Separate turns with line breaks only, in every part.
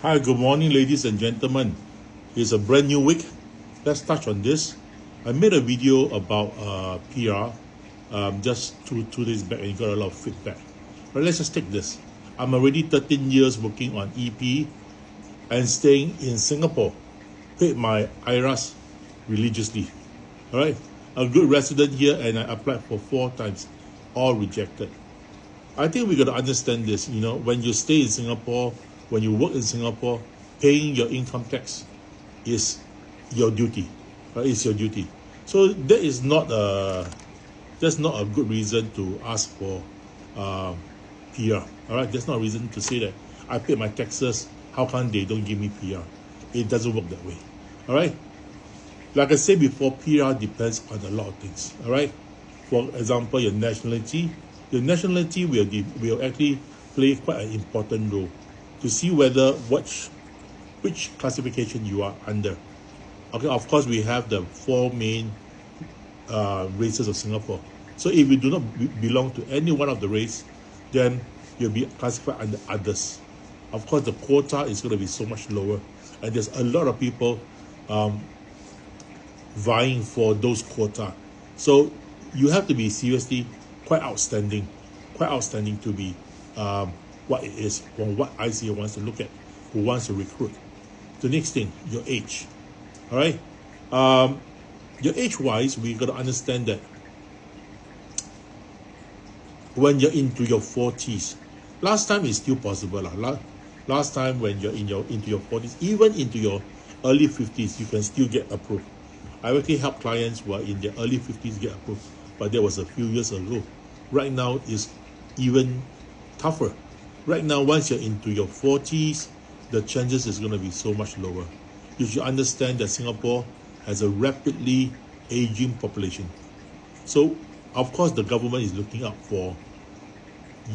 Hi, good morning, ladies and gentlemen. It's a brand new week. Let's touch on this. I made a video about PR just two days back and got a lot of feedback. But let's just take this. I'm already 13 years working on EP and staying in Singapore. Paid my IRAS religiously. All right, a good resident here, and I applied for 4 times, all rejected. I think we got to understand this. You know, when you stay in Singapore, when you work in Singapore, paying your income tax is your duty. Right? It's your duty. So that is not that's not a good reason to ask for PR. All right, that's not a reason to say that I paid my taxes. How come they don't give me PR? It doesn't work that way. All right. Like I said before, PR depends on a lot of things. All right. For example, your nationality. Your nationality will actually play quite an important role to see whether which classification you are under. Okay, of course we have the 4 main races of Singapore. So if you do not belong to any one of the race, then you'll be classified under others. Of course, the quota is going to be so much lower, and there's a lot of people vying for those quota. So you have to be seriously quite outstanding to be what it is, or what ICA wants to look at, who wants to recruit. The next thing, your age. All right, your age-wise, we got to understand that when you're into your 40s, last time is still possible. Last time when you're into your 40s, even into your early 50s, you can still get approved. I actually help clients who are in their early 50s get approved, but that was a few years ago. Right now is even tougher. Right now, once you're into your 40s, the chances is going to be so much lower. You should understand that Singapore has a rapidly aging population. So, of course, the government is looking out for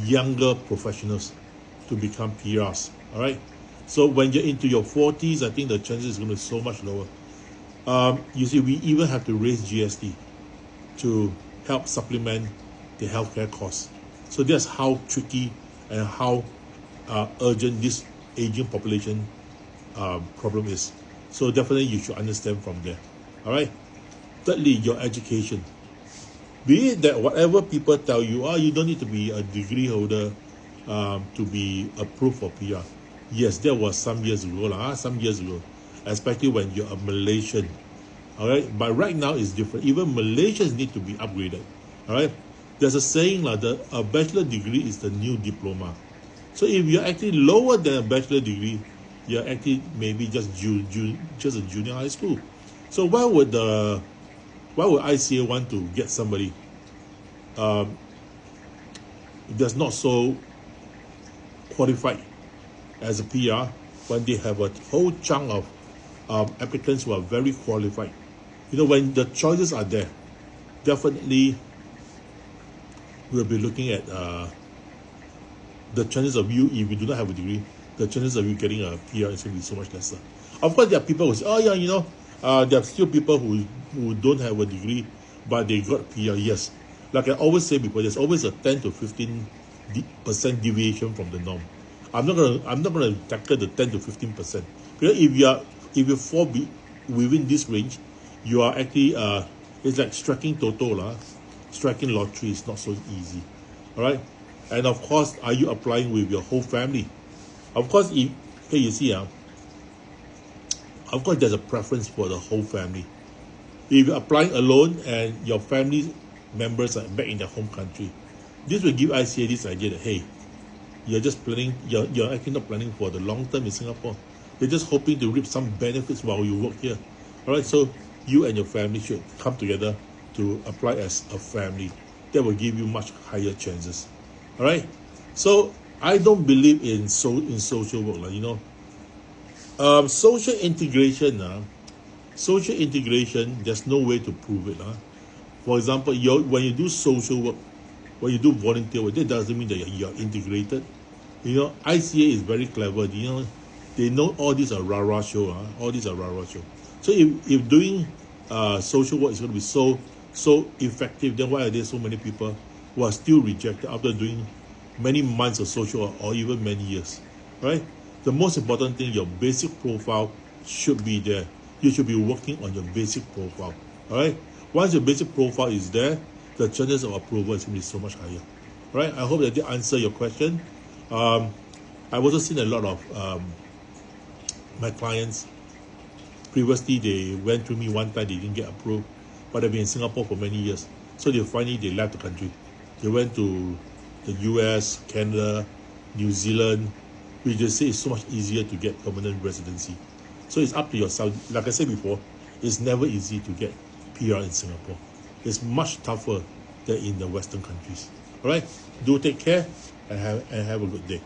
younger professionals to become PRs. All right. So when you're into your 40s, I think the chances is going to be so much lower. You see, we even have to raise GST to help supplement the healthcare costs. So that's how tricky and how urgent this aging population problem is. So definitely you should understand from there. All right. Thirdly, your education. Be it that whatever people tell you, you don't need to be a degree holder to be approved for PR. Yes, that was some years ago, especially when you're a Malaysian. All right, but right now it's different. Even Malaysians need to be upgraded. All right, there's a saying like a bachelor degree is the new diploma. So if you're actually lower than a bachelor degree, you're actually maybe just a junior high school. So why would ICA want to get somebody that's not so qualified as a PR when they have a whole chunk of applicants who are very qualified? You know, when the choices are there, definitely we'll be looking at the chances of you, if you do not have a degree, the chances of you getting a PR is going to be so much lesser. Of course, there are people who say, oh yeah, you know, there are still people who don't have a degree, but they got PR. Yes, like I always say before, there's always a 10 to 15% deviation from the norm. I'm not gonna tackle the 10 to 15%, because if you fall within this range, you are actually it's like striking Toto striking lottery is not so easy. All right, and of course, are you applying with your whole family? Of course, you see, of course, there's a preference for the whole family. If you're applying alone and your family members are back in their home country, this will give ICA this idea that, hey, you're just planning, you're actually not planning for the long term in Singapore. You're just hoping to reap some benefits while you work here. All right, so you and your family should come together to apply as a family. That will give you much higher chances. All right, so I don't believe in social work, you know. Social integration, there's no way to prove it. For example, when you do social work, when you do volunteer work, that doesn't mean that you're integrated. You know, ICA is very clever. You know, they know all these are rah-rah show. All these are rah-rah show. So if doing social work is going to be so effective, then why are there so many people who are still rejected after doing many months of social or even many years, right? The most important thing, your basic profile should be there. You should be working on your basic profile. All right. Once your basic profile is there, the chances of approval is going to be so much higher. All right. I hope that did answer your question. I've also seen a lot of my clients. Previously, they went through me one time, they didn't get approved, but they've been in Singapore for many years. So they finally left the country. They went to the US, Canada, New Zealand, which they say is so much easier to get permanent residency. So it's up to yourself. Like I said before, it's never easy to get PR in Singapore. It's much tougher than in the Western countries. All right, do take care and have a good day.